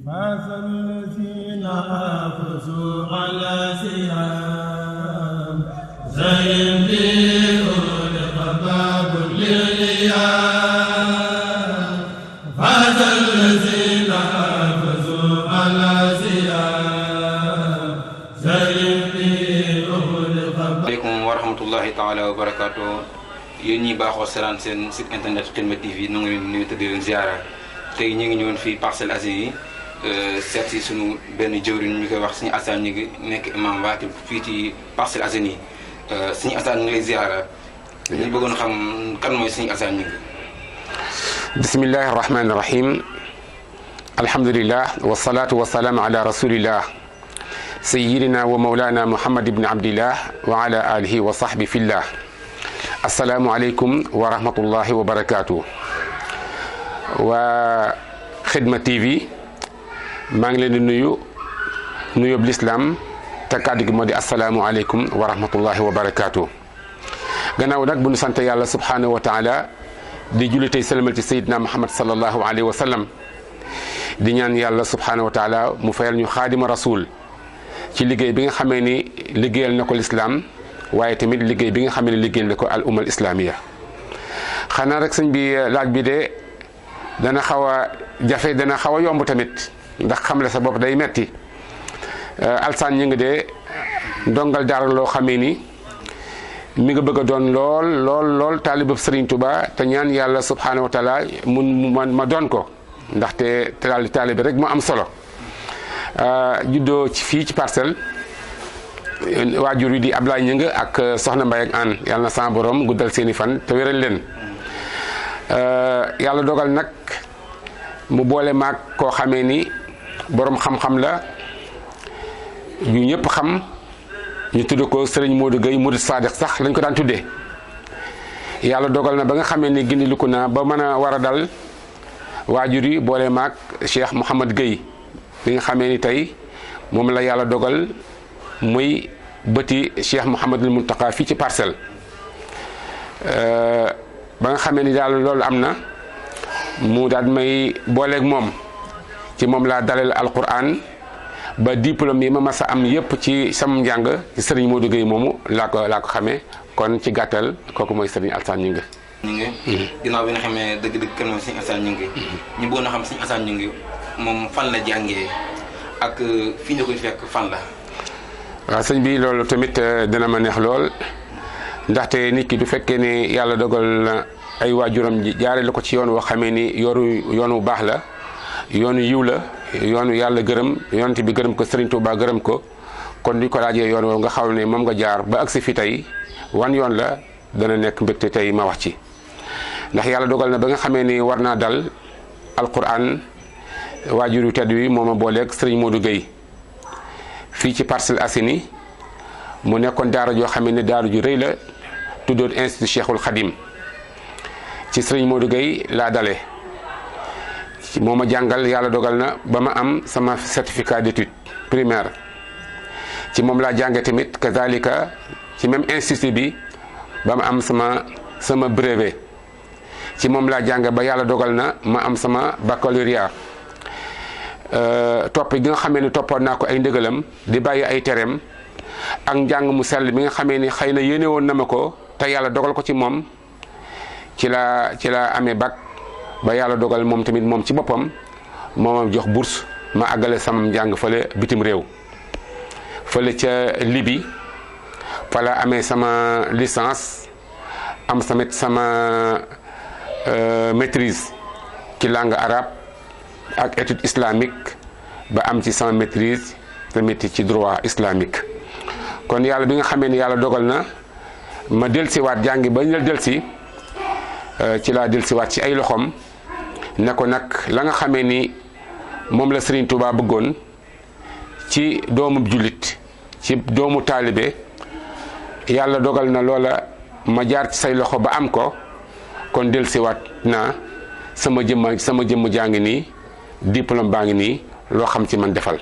فاز الذين حافظوا على سيام زين بيقول خباب لليام فاز الذين حافظوا على سيام زين بيقول خباب. Aleykum wa rahmatullahi taala wa barakaatu. Yéen ñi baaxoo seetaan seen site internet Xidma TV nu ngi leen di nuyu te di leen ziara tey ñu ngi ñëwoon fii Parcelles Assainies seet si sunu benn jëwriñ ñu koy wax Serigne Assane ñu ngi nekk imam waatib fii ci Parcelles Assainies Serigne Assane ñu ngi lay ziara ñu bëggoon xam kan mooy Serigne Assane ñu ngi. bismillahi rahmani rahim alhamdulillah wasalaatu wasalaamu ala rasulillah sayyidina wa mawlana muhammad ibn abdillah wa ala alihi wa sahbi fillah. assalaamu aleykum wa rahmatullahi wa barakaatu. waa Xidma TV maa ngi leen di nuyób lislaam te kàddu gi moo di assalaamu aleykum wa rahmatullahi wa barakaatu. gannaaw nag bu ñu sant yàlla subhanahu wa taala di julli tey sëlmal ci sayidina muhammad sallallahu alayhi wa sallam di ñaan yàlla subhanahu wa taala mu fayal ñu xaadima rasul ci liggéey bi nga xamee ni liggéeyal na ko lislaam waaye tamit liggéey bi nga xam ne liggéeyal na ko al umma al islamiya. xanaa rek sëñ bi laaj bi de dana xaw a jafe dana xaw a yomb tamit ndax xam la sa bopp day metti. Alsaan ñu ngi de ndongal daara loo xamee ni mi nga bëgg a doon lool taalibab Sëriñ Tuba te ñaan yàlla subhanahu wa taala ma doon ko ndaxte taalibe rek mu am solo. juddoo ci fii ci Parcelles waajur yi di Ablaye Ñëng ak Soxna Mbaye ak Aan yàlla na sama borom guddal seeni fan te wéral leen. yàlla dogal nag mu boole maag koo xamee ni borom xam-xam la yu ñëpp xam ñu tudd ko Serigne Modou Gueye Murid Sadiq sax lañ ko daan tuddee. yàlla dogal na ba nga xamee ni gindiluku naa ba mën a war a dal waajur yi boole maag Cheikh Mouhamad Gueye li nga xamee ni tey moom la yàlla dogal muy bëti Cheikh Mouhamadul Muntaqa fii ci Parcelles. ba nga xamee ni daal loolu am na mu daal may booleeg moom ci moom laa dalal alquran ba diplôme yi ma mas a am yëpp ci sam njàng ci Serigne Modou Gueye moomu laa ko xamee kon ci gàttal kooku mooy Serigne Assane ñu ngi. ginnaaw bi nga xamee dëgg-dëgg kan mooy Serigne Assane ñu ngi. ñu bëggoon a xam Serigne Assane ñu ngi moom fan la jàngee ak fii ñu koy fekk fan la. waaw sëñ bi loolu tamit dina ma neex lool. ndaxte nit ki du fekkee ne yàlla dogal ay waajuram jaare la ko ci yoon woo xamee ni yoonu baax la yoonu yiw la yoonu yàlla gërëm yonent bi gërëm ko Serigne Touba gërëm ko kon di ko laajee yoon woo nga xam ne moom nga jaar ba agsi fi tey wan yoon la dana nekk mbégte tey ma wax ci. ndax yàlla dogal na ba nga xamee ni war naa dal alquran waajur yu tedd wi moo ma booleeg Serigne Modou Gueye fii ci Parcelles Assainies mu nekkoon daara joo xamee ne daara ju rëy la tuddoon institut Cheikhul Khadim ci Serigne Modou Gueye laa dale moo ma jàngal yàlla dogal na ba ma am sama certificat d'études primaire ci moom laa jànge tamit kazalika ci même institut bi ba ma am sama brevet ci moom laa jànge ba yàlla dogal na ma am sama baccalauréat. topp gi nga xamee ni toppoon naa ko ay ndëgalam di bàyyi ay tereem ak njàng mu sell mi nga xamee ni xëy na yéene woon na ma ko te yàlla dogal ko ci moom ci la amee bac ba yàlla dogal moom tamit moom ci boppam moo ma jox bourse ma àggale sama njàng fële bitim réew fële ca Libye fa la amee sama licence am tamit sama maîtrise ci langue arabe ak étude islamique ba am ci sama maîtrise tamit ci droit islamique. kon yàlla bi nga xamee ni yàlla dogal na ma dellusiwaat jàngi ba ñu dellusi ci laa dellusiwaat ci ay loxoom ne ko nag la nga xamee ni moom la Serigne Touba bëggoon ci doomu jullit ci doomu taalibe yàlla dogal na loola ma jaar ci say loxo ba am ko kon dellusiwaat naa sama jëmm jaa ngi nii diplôme baa ngi nii loo xam ci man defal.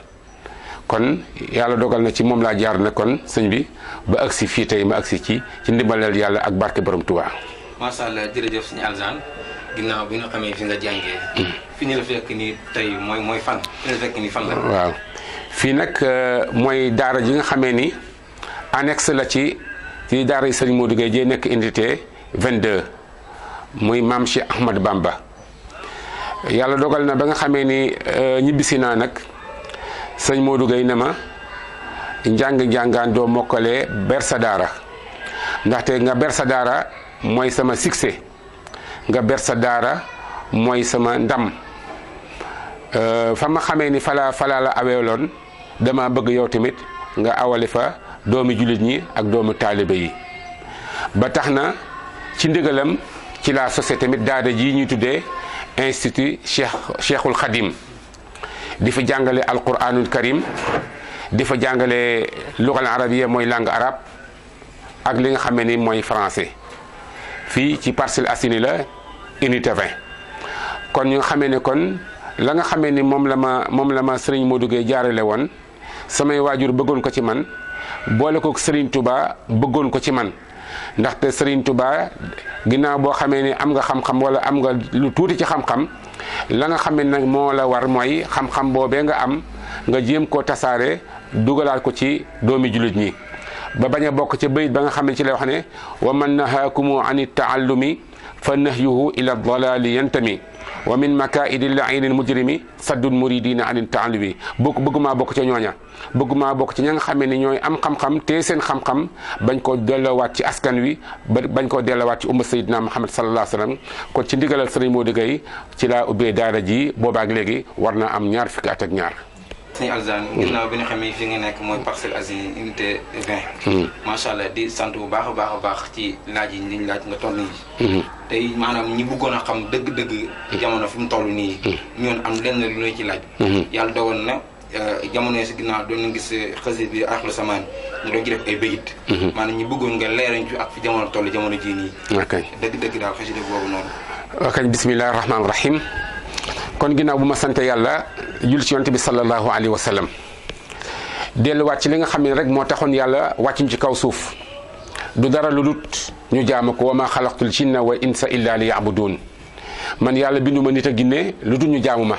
kon yàlla dogal na ci moom laa jaar na kon sëñ bi ba agsi fii tey ma agsi ci ndimbalal yàlla ak barke borom Tuubaa. macha allah jërëjëf sëñ Alsane ginnaaw bi nga xamee fi nga jàngee fi ñu la fekk nii tey mooy fan fi ñu la fekk nii fan la. waaw fii nag mooy daara ji nga xamee ni annexe la ci daara yi Serigne Modou Gueye jee nekk unité 22 muy maam Cheikh Ahmad Bamba. yàlla dogal na ba nga xamee ni ñibbisi naa nag sëñ Modou Gueye ne ma njàng-njàngaan doo mokkalee ber sa daara ndaxte nga ber sa daara mooy sama succès nga ber sa daara mooy sama ndam fa ma xamee ni falaa la aweeloon dama bëgg yow tamit nga awale fa doomi jullit ñi ak doomu taalibe yi ba tax na ci ndigalam ci la société tamit daara ji ñuy tuddee institut Cheikhul Khadim di fa jàngale alquranul karim di fa jàngale lugal arabiya mooy langue arabe ak li nga xam ne ni mooy français fii ci Parcelles Assainies la unité 20 kon ñu nga xamee ne kon la nga xamee ni moom la ma Serigne Modou Gueye jaarale woon samay waajur bëggoon ko ci man boole ko Serigne Touba bëggoon ko ci man ndaxte Serigne Touba ginnaaw boo xamee ni am nga xam-xam wala am nga lu tuuti ci xam-xam la nga xamee nag moo la war mooy xam-xam boobee nga am nga jéem koo tasaare dugalaat ko ci doomi jullit ñi ba bañ a bokk ca bayit ba nga xam ne ci lay wax ne wa man nahaakumu an taallumi fa nahyuhu ila dalali yantami wa min makaidi laini mujrimi saddul muridina an taallumi bëggumaa bokk ca ñooña bëggumaa bokk ci ña nga xamee ni ñooy am xam-xam te seen xam-xam bañ koo delloowaat ci askan wi bañ koo delloowaat ci umma sayidina Muhammad sallallahu alayhi wa sallam kon ci ndigalal Serigne Modou Gueye ci laa ubbee daara ji boobaak léegi war naa am ñaar fukki at ak ñaar. sëñ Alzane ginnaaw bi nga xamee fi nga nekk mooy Parcelles Assainies unité 20. macha allah di sant bu baax a baax ci laaj yi liñ laaj nga toll nii. tey maanaam ñi bëggoon a xam dëgg-dëgg jamono fi mu toll nii. ñoon am lenn lu lay ci laaj. yàlla dogal na jamono si ginnaaw doon na gis xasida bi Aaxiru Zamaan ñu doon ci def ay bayit. maanaam ñi bëggoon nga leerañ ci ak fi jamono toll jamono jii nii. ok dëgg-dëgg daal xasida boobu noonu. ok bismillahi rahmaani rahim. kon ginnaaw bu ma sante yàlla jul ci yonte bi sallallahu alayhi wa sallam delluwaat ci li nga xam ne rek moo taxoon yàlla wàccuñ ci kaw suuf du dara lu dut ñu jaamu ko wa ma xalaqtul jinna wa insa illa li yabudun man yàlla binduma nit a ginne lu dul ñu jaamu ma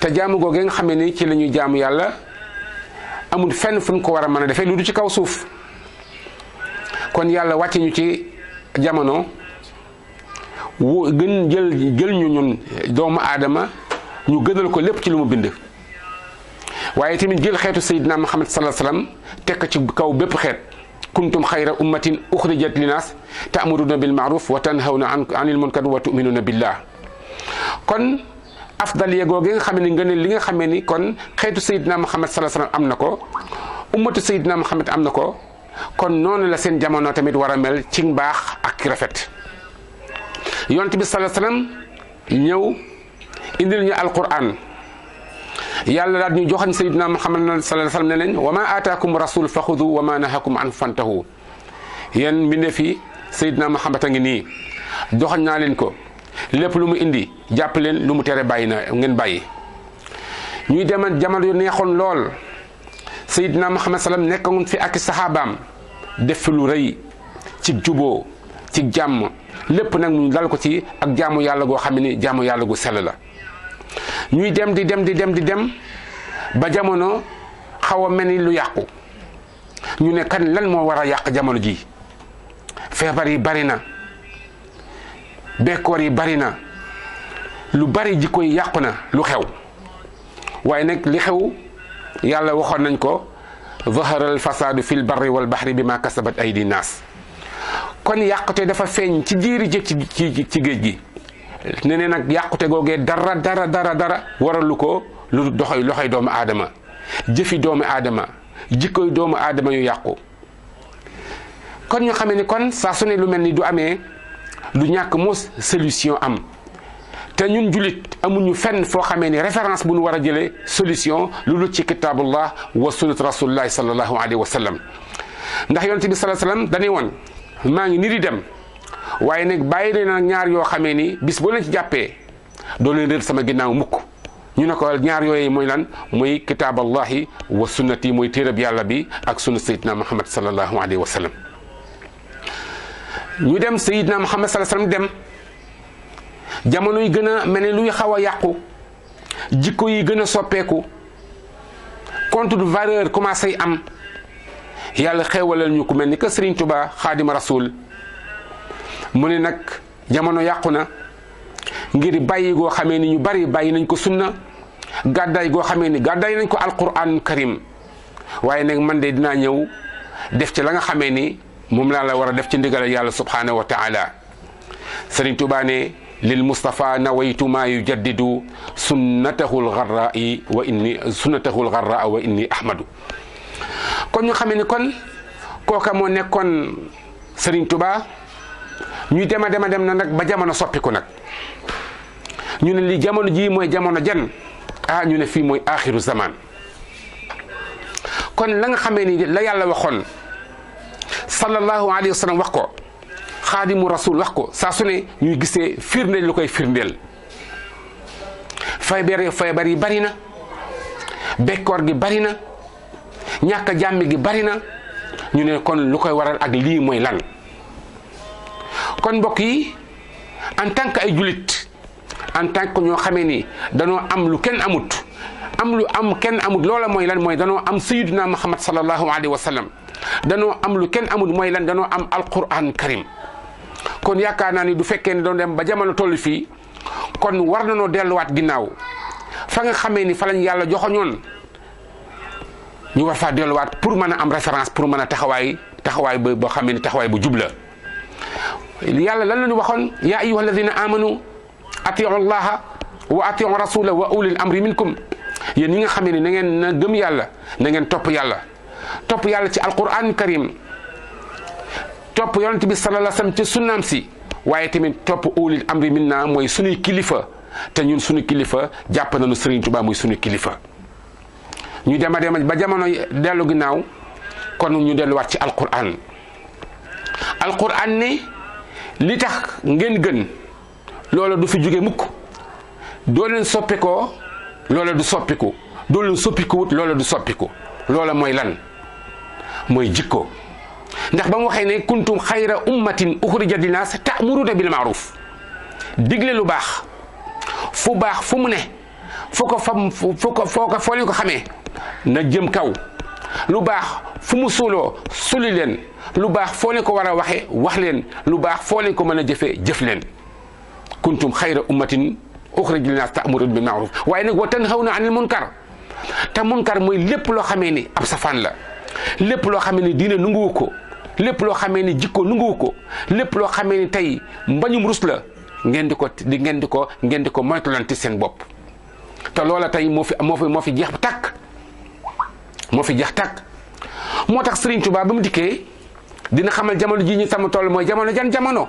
te jaamu googee nga xam ne ni ci la ñuy jaamu yàlla amul fenn fu ñu ko war a mën a defee lu du ci kaw suuf kon yàlla wàcce ñu ci jamono gën jël ñu ñun doomu aadama ñu gënal ko lépp ci lu mu bind waaye tamit jël xeetu Seydina Muhammad sallallahu alayhi wasallam teg ko ci kaw bépp xeet kuntum xayra ummatin uxrijat linnaas ta'muruna bil ma'ruf wa tanhawna anil munkar wa tu'minuna billah kon afdal yeegoo gi nga xam ne nga ne li nga xamee ni kon xeetu Seydina Muhammad sallallahu alayhi wasallam am na ko ummatu Seydina Muhammad am na ko kon noonu la seen jamono tamit war a mel ci mbaax ak rafet yonent bi sallallahu alayhi wasallam ñëw indil ñu alquran yàlla daal ñu joxañ Seydina Muhammad sallallahu alayhi wasallam ne leen wa ma aataakum rasul fa xudu wa ma nahakum an fantahu yéen mbindeef yi Seydina Muhammad a ngi nii joxañ naa leen ko lépp lu mu indi jàpp leen lu mu tere bàyyi na ngeen bàyyi ñuy demal jamono yu neexoon lool Seydina Muhammad sallam nekkoon fi ak saxaabaam def fi lu rëy ci juboo ci jàmm lépp nag mu dal ko ci ak jaamu yàlla goo xam ne jaamu yàlla gu sell la ñuy dem di dem ba jamono xaw a mel ni lu yàqu ñu ne kan lan moo war a yàq jamono ji feebar yi bari na bekkoor yi bari na lu bari jikko yi yàqu na lu xew waaye nag li xew yàlla waxoon nañ ko zahara al fasadu fil barri wal bahri bima kasabat aydi naas kon yàqute dafa feeñ ci jiiri jëg ci géej gi ne ne nag yàqute googee dara waralu ko lu loxoy doomu aadama jëfi doomu aadama jikkoy doomu aadama yu yàqu kon ñu xamee ni kon saa su ne lu mel ni du amee du ñàkk mos solution am te ñun julit amuñu fenn foo xamee ni référence bu ñu war a jëlee solution lu dul ci kitabullah wa sunnat rasulillahi sallallahu alayhi wa sallam ndax yonent bi sallallahu alayhi wa sallam dañuy woon maa ngi ni di dem waaye nag bàyyi leen nag ñaar yoo xamee ni bis boo leen ci jàppee doo leen réer sama ginnaaw mukk ñu ne ko ñaar yooyu mooy lan muy kitaaballahi wa sunnati mooy téerab yàlla bi ak sunna sayidna muhammad sallallahu alayhi wa sallam ñu dem sayidna muhammad sallallahu alayhi wa sallam dem jamono yi gën a mel ni luy xaw a yàqu, jikko yi gën a soppeeku, compte de valeur commencé am, yàlla xéewalal ñu ku mel ni que Serigne Touba Xaadima Rasul mu ne nag jamono yàqu na ngir bàyyi goo xamee ni ñu bari bàyyi nañ ko sunna, gàddaay goo xamee ni gàddaay nañ ko alquran karim. waaye nag man de dinaa ñëw def ci la nga xamee ni moom laa la war a def ci ndigal yàlla subhanahu wa taala. Serigne Touba ne lil Mustafa nawaytu ma yujaddidu sunnatahu lgarrai wa inni ahmadu. kon ñu xamee ni kon kooka moo nekkoon Serigne Touba. ñuy dem na nag ba jamono soppiku nag ñu ne li jamono ji mooy jamono jan ñu ne fii mooy axiru zaman. kon la nga xamee ni la yàlla waxoon sallallahu alayhi wa sallam wax ko, xaadimu rasul wax ko, saa su ne ñuy gisee firndeel lu koy firndeel. feebar yi bari na, bekkoor gi bari na, ñàkk jàmm gi bari na. ñu ne kon lu koy waral ak lii mooy lan. kon mbokk yi en tant que ay julit, en tant que ñoo xamee ni danoo am lu kenn amut, kenn amut, loola mooy lan? mooy danoo am sayyiduna Muhammad sallallahu alayhi wa sallam. danoo am lu kenn amut mooy lan? danoo am alquran karim. kon yaakaar naa ni du fekkee ne doon dem ba jamono toll fii, kon war na noo delluwaat ginnaaw fa nga xamee ni fa lañ yàlla joxoñoon, ñu war faa delluwaat pour mën a am référence, pour mën a taxawaay boo xamee ni taxawaay bu jub la. yàlla lan la ñu waxoon? yaa ayyuha alladina amanu atiu llaha wa atiu rasula wa ulil amri minkum. yéen ñi nga xamee ni na ngeen na gëm yàlla, na ngeen topp yàlla ci alquran karim, topp yonent bi sallallahu alayhi wasallam ci sunnaam si, waaye tamit topp ulil amri minna mooy suñuy kilifa. te ñun suñu kilifa jàpp nañu Serigne Touba muy suñu kilifa. ñu dem ba jamono dellu ginnaaw, kon ñu delluwaat ci alquran ne li tax ngeen gën loola du fi jóge mukk. doo leen soppikoo loola du soppiku, doo leen soppikuwut loola du soppiku. loola mooy lan? mooy jikko. ndax ba mu waxee ne kuntum xayra ummatin uxrijat linnaas ta'muruna bil ma'ruf, digle lu baax fu mu ne, foo leen ko xamee na jëm kaw. lu baax fu mu suuloo suli leen, lu baax foo leen ko war a waxee wax leen, lu baax foo leen ko mën a jëfee jëf leen. kuntum xayra ummatin uxrijat linnaas ta'muruna bil ma'ruf, waaye nag wa tanhawna anil munkar. te munkar mooy lépp loo xamee ni ab safaan la, lépp loo xamee ni diine nunguwu ko, lépp loo xamee ni jikko nunguwu ko, lépp loo xamee ni tey mbañum rus la, ngeen di ko moytulante seen bopp. te loola tey moo fi jeex tàkk. moo tax Serigne Touba ba mu dikkee dina xamal jamono ji ñu sama toll mooy jamono jan jamono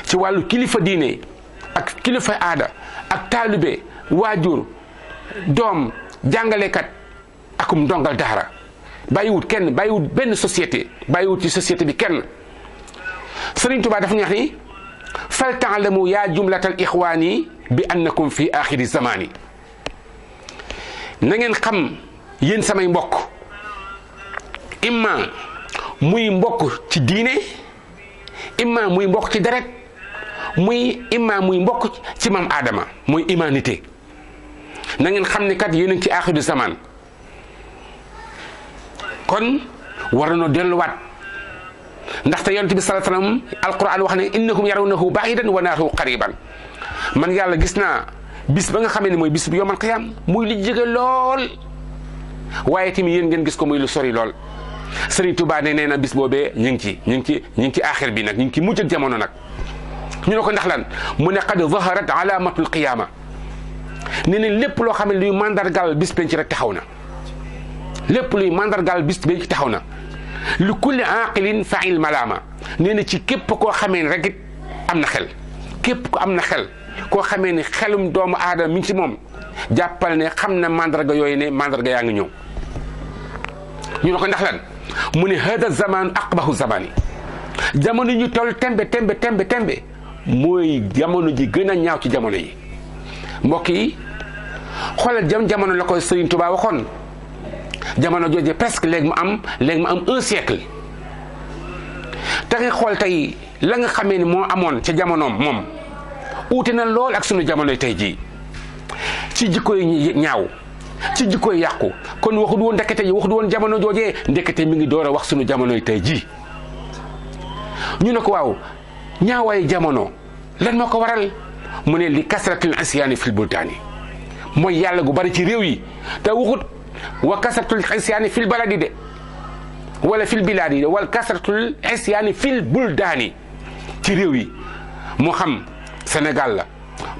ci wàllu kilifa diine ak kilifa aada ak taalibe, waajur, doom, jàngalekat akum ndongal daara. bàyyiwut kenn, bàyyiwut benn société, bàyyiwut ci société bi kenn. Serigne Touba dafa ñu wax ni fal taalamu yaa jumlatal ixwaani bi annakum fi axiri zamani. na ngeen xam yéen samay mbokk, imma muy mbokk ci diine, imma muy mbokk ci deret, imma muy mbokk ci maam Adama, mooy humanité. na ngeen xam ne kat yéen a ngi ci axiru zaman. kon war nañoo delluwaat, ndaxte yonent bi sallallahu alayhi wasallam alquran wax ne innahum yarawnahu ba'idan wa narahu qariban. man yàlla gis naa bis ba nga xamee ne mooy bis bu yawmal qiyaam muy lu jege lool, waaye tamit yéen ngeen gis ko muy lu sori lool. Serigne Touba nee na bis boobee ñu ngi ci aaxir bi nag, ñu ngi ci mujj ak jamono nag. ñu ne ko ndax lan? mu ne qad zaharat alamatul qiyaama. nee na lépp loo xam ne luy mandargal bis penc rek taxaw na. lépp luy mandargal bis penc taxaw na. li kulli aqilin fa'il malaama. nee na ci képp koo xamee ne rek it am na xel, képp ko am na xel, koo xamee ne xelum doomu aadama mi ngi ci moom, jàppal ne xam na mandarga yooyu ne mandarga yaa ngi ñëw. ñu ne ko ndax lan? mu ne hada zaman aqbahu zamani. jamono ñu toll tembe mooy jamono ji gën a ñaaw ci jamono yi. mbokk yi xoolal jamono la koy Serigne Touba waxoon. jamono jooje presque léegi mu am un siècle. te nga xool tey la nga xamee ni moo amoon ca jamonoom moom uute na lool ak sunu jamonoy tey jii ci jikko yi ñaaw ci jikko yi yàqu kon waxut woon ndekete yi waxut woon jamono joojee ndekete mi ngi door a wax sunu jamonoy tey jii ñu ne ko waaw ñaawaay jamono lan moo ko waral mu ne li kasratul isyaani fil buldaani mooy yàlla gu bari ci réew yi te waxut wa kasratul isyaani fil baladi de wala fil bilaadi de wala kasratul isyaani fil buldaani ci réew yi moo xam Sénégal la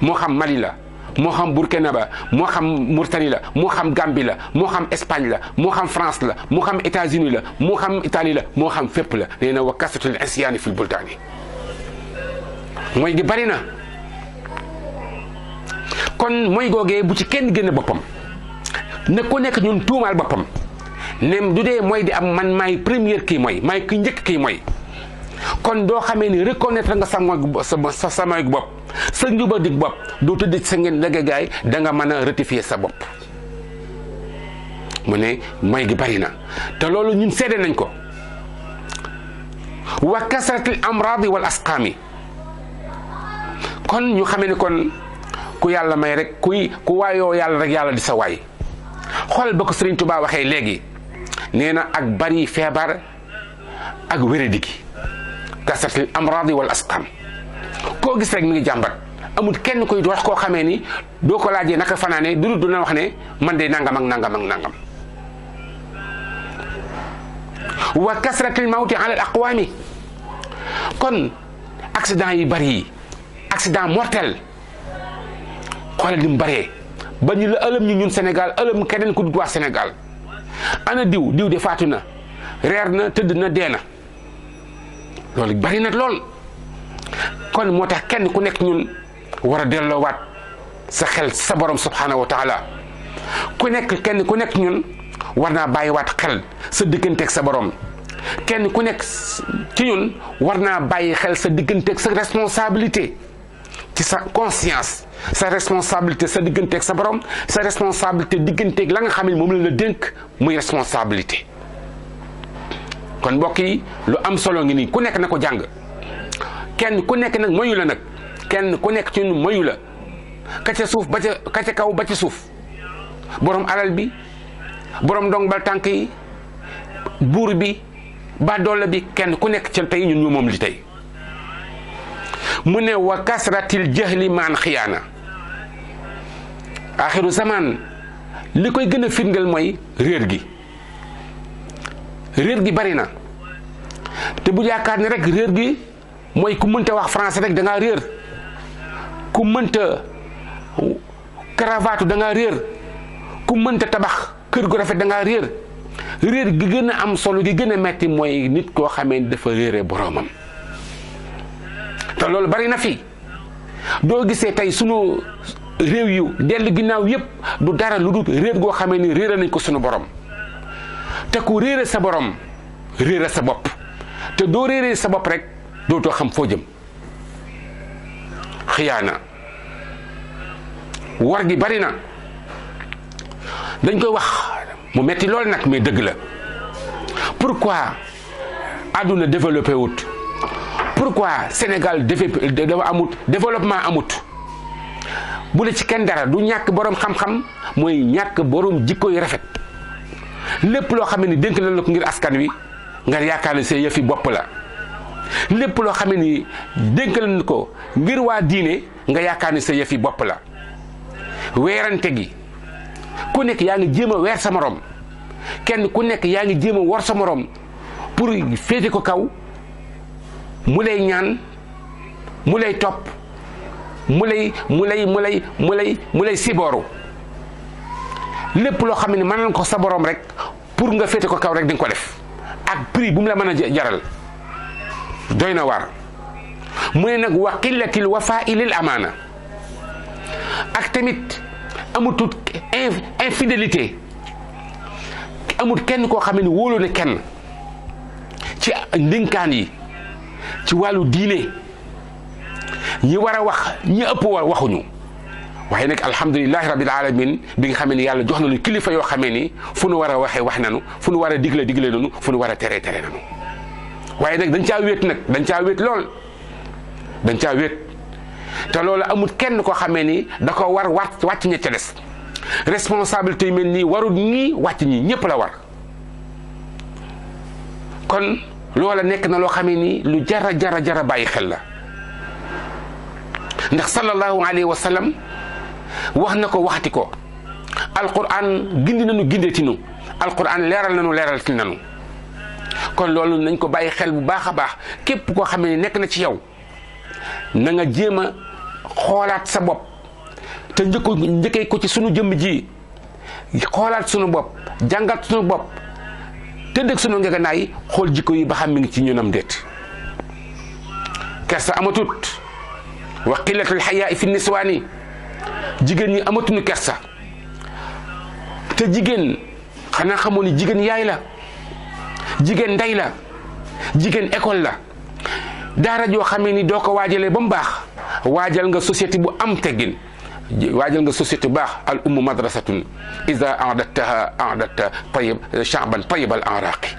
moo xam Mali la moo xam Burkina ba moo xam Mauritanie la moo xam Gambie la moo xam Espagne la moo xam France la moo xam États-Unis la moo xam Italie la moo xam fépp la nee na wa kasratul isyaani fil buldaani mooy gi bari na kon mooy googee bu ci kenn génn boppam na ko nekk ñun tuumaal boppam nem du dee mooy di am man maay première kii mooy maay ki njëkk kii mooy kon doo xamee ni reconnaître nga sa mooy bopp sa njuba dig bopp doo tëdd ci sa ngeen lëggagaay da nga mën a rectifier sa bopp mu ne mooy gi bari na te loolu ñun seede nañ ko wa kasratil amradi wal asqaami kon ñu xamee ni kon ku yàlla may rek ku waayoo yàlla rek yàlla di sa waay xool ba ko Sëriñ Tuubaa waxee léegi nee na ak bari feebar ak wéradi gi kasratil amradi wal asqaam koo gis rek mi ngi jàmbat amul kenn koy wax koo xamee ni doo ko laajee naka fanaane du dina wax ne man de nangam ak nangam ak nangam wa kasratil mawti ala al aqwaami kon accident yi bari yi accident mortel xoolal ni mu bëree ba ñu la ëlëm ñu ñun Sénégal ëlëm keneen ku dut waa Sénégal ana diw de faatu na reer na tëdd na dee na loolu bari na lool kon moo tax kenn ku nekk ñun war a delloowaat sa xel sa borom subhanahu wa taala kenn ku nekk ñun war naa bàyyiwaat xel sa digganteeg sa borom kenn ku nekk ci ñun war naa bàyyi xel sa digganteeg sa responsabilité ci sa conscience sa responsabilité sa digganteeg sa borom sa responsabilité digganteeg la nga xam ne moom la dénk muy responsabilité kon mbokk yi lu am solo ngi nii ku nekk na ko jàng kenn ku nekk nag moyu la nag kenn ku nekk ci ñun moyu la ka ca suuf ba ka ca kaw ba ci suuf borom alal bi borom ndombal tànk yi buur bi ba doole bi kenn ku nekk ci tey ñun ñu moom li tey mu ne wa kasratil jahli maan xiyaana axiru zaman li koy gën a firndeel mooy réer gi bari na te bu yaakaar ne rek réer gi mooy ku mënta wax français rek da ngaa réer ku mënta cravate da ngaa réer ku mënta tabax kër gu rafet da ngaa réer gi gën a am solo gi gën a metti mooy nit koo xamee ni dafa réere boroomam te loolu bari na fi doo gisee tey sunu réew yu dellu ginnaaw yépp du dara lu dul réer goo xamee ni réere nañ ko sunu borom te ku réere sa borom réere sa bopp te doo réere sa bopp rek dootoo xam foo jëm xiyaana war gi bari na dañ koy wax mu metti lool nag mais dëgg la pourquoi àdduna développé wut pourquoi Sénégal dafa amut développement amut bu la ci kenn dara du ñàkk borom xam-xam mooy ñàkk borom jikko yu rafet lépp loo xam ne dénk la ko ngir askan wi nga yaakaar ne sa yëfi bopp la lépp loo xam ne dénk la ko ngir waa diine nga yaakaar ne sa yëfi bopp la weerante gi ku nekk yaa ngi jéem a weer sa morom kenn ku nekk yaa ngi jéem a war sa morom pour féete ko kaw mu lay ñaan mu lay topp mu lay sibooru lépp loo xam ne mën nañ ko sa borom rek pour nga féete ko kaw rek di nga ko def ak prix bu mu la mën a jaral doy na waar mu ne nag wa qillatil wafaa'i lil amaana ak tamit amutut infidélité amut kenn koo xam ne wóolu ne kenn ci ndénkaan yi ci wàllu diine ñi war a wax ñi ëpp waxuñu waaye nag alhamdulilahi rabbil alamin bi nga xamee ni yàlla jox nañu kilifa yoo xamee ni fu nu war a waxee wax nanu fu nu war a digle nanu fu nu war a tere nanu waaye nag dañ caa wéet lool dañ caa wéet te loolu amul kenn koo xamee ni da ko war wàcc ña ca des responsabilité yu mel nii warul ñii wàcc ñii ñëpp la war. kon loola nekk na loo xamee ni lu jara bàyyi xel la ndax sallallahu alayhi wa sallam wax na ko waxati ko alquran gindi nañu gindeetinu alquran leeral ci nanu kon loolu nañ ko bàyyi xel bu baax a baax képp koo xam ne nekk na ci yow na nga jéem a xoolaat sa bopp te njëkkee ko ci sunu jëmm ji xoolaat sunu bopp jàngat sunu bopp te dëgg sunu ngeganaay xool jikko yi ba xam mi ngi ci ñunam déet kersa amatut wa qillatul xayaa fi niswaani jigéen ñi amatuñu kersa te jigéen xanaa xamoo ni jigéen yaay la jigéen ndey la jigéen école la daara joo xamee ni doo ko waajalee ba mu baax waajal nga société bu am teggin waajal nga société bu baax al ummu madrasatun iza a'dadta tayyib sha'ban tayyib al araqi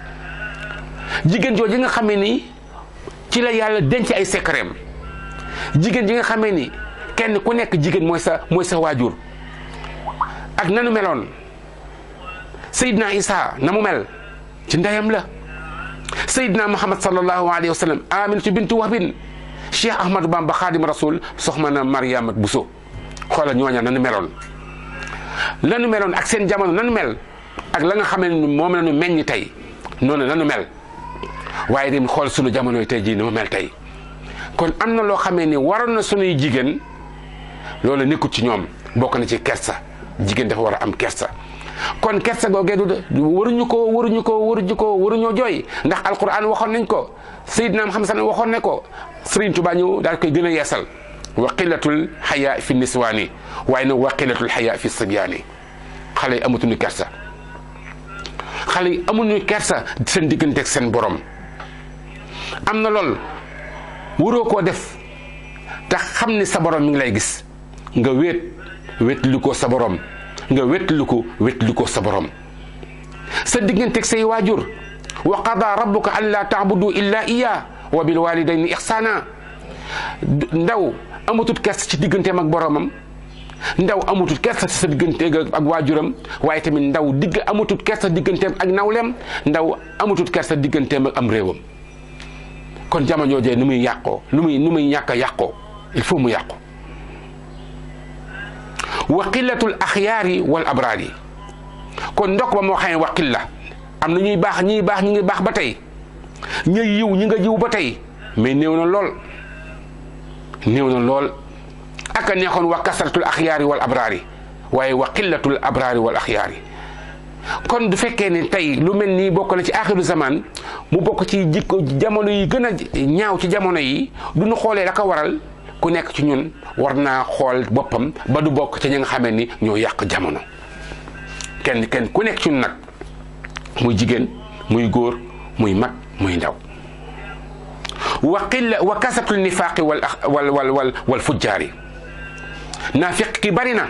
jigéen jooju nga xamee ni ci la yàlla denc ay secret jigéen ji nga xamee ni kenn ku nekk jigéen mooy sa waajur ak nanu meloon Seydina Isa na mu mel ci ndeyam la Seydina Muhammad sallallahu alayhi wa sallam Aminatu bintu Wahbin Cheikh Ahmadou Bamba Khadim Rasoul soxna na Mariama Bousso xoolal ñooña nanu meloon ak seen jamono nanu mel ak la nga xam ne moom la ñu meññ tey noonu nanu mel waaye dem xool sunu jamono yi tey jii ni mu mel tey kon am na loo xamee ni waroon na sunuy jigéen loolu nekkut ci ñoom bokk na ci kersa jigéen dafa war a am kersa kon kersa googee waruñoo jooy ndax alquran waxoon nañ ko Seydina Muhammad sallallahu waxoon ne ko Serigne Touba ñëw daal koy gën a yeesal wa qillatul xayaa fi niswaani waaye nag wa qillatul xayaa fi sibyaani xale yi amatuñu kersa xale yi amuñu kersa seen digganteeg seen borom am na lool waroo koo def te xam ni sa borom mi ngi lay gis nga wéetlu ko sa borom nga wétlu ko sa borom sa digganteeg say waajur wa qada rabbuka an laa taabudu illa iya wa bil walidayni ihsana ndaw amatut kersa ci digganteem ak boromam ndaw amatut kersa ci sa digganteeg ak waajuram waaye tamit ndaw amatut kersa digganteem ak nawleem ndaw amatut kersa digganteem ak am réewam kon jamono joojee nu muy yàqoo nu muy ñàkk a yàqoo il faut mu yàqu wa qillatul axyaari wal abraari kon ndok ba moo xam ne wa qilla am na ñi ngi baax ba tey ñi nga yiw ba tey mais néew na lool ak a neexoon wa kasratul axyaari wal abraari waaye wa qillatul abraari wal axyaari kon du fekkee ne tey lu mel nii bokk na ci axiru zaman mu bokk ci jikko jamono yi gën a ñaaw ci jamono yi du ñu xoolee la ko waral ku nekk ci ñun war naa xool boppam ba du bokk ci ñi nga xamee ni ñoo yàq jamono kenn ku nekk ci ñun nag muy jigéen muy góor muy mag muy ndaw wa kasatul nifaaqi wal fujjaari naafiq ki bari na